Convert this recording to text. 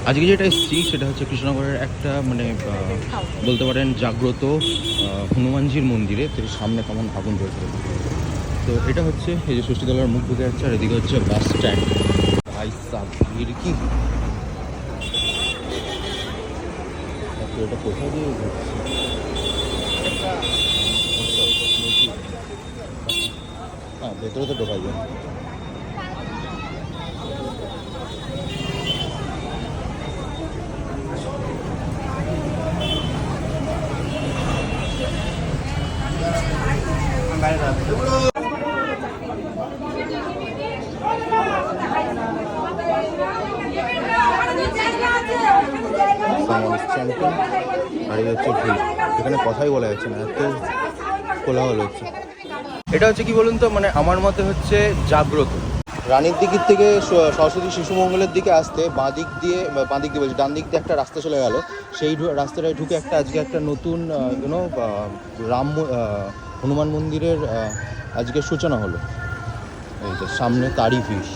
আজকে যেটা এসেছি সেটা হচ্ছে কৃষ্ণনগরের একটা মানে বলতে পারেন জাগ্রত হনুমানজির মন্দিরে, তো সামনে কেমন আগুন জ্বলছে। তো এটা হচ্ছে এই যে ষষ্ঠীতলার মুখ ঢুকে যাচ্ছে, আর এদিকে হচ্ছে বাস স্ট্যান্ড। ভাই সাব ভিড় কি, এটা কোথায় দিয়ে ঘুরছে? হ্যাঁ, ভেতরে তো ঢোকাই যায়। চ্যাম্পিয়ন আর এই হচ্ছে ভিড়, এখানে কথাই বলা যাচ্ছে না, এত কোলাহল হচ্ছে। এটা হচ্ছে কি বলুন তো, মানে আমার মতে হচ্ছে জাগ্রত। রানীর দিকের থেকে সরস্বতী শিশু মঙ্গলের দিকে আসতে বাঁ দিক দিয়ে বলছি, ডান দিক দিয়ে একটা রাস্তা চলে গেল। সেই রাস্তাটায় ঢুকে একটা আজকে একটা নতুন রাম হনুমান মন্দিরের আজকে সূচনা হলো। এই যে সামনে তারই ভিড়।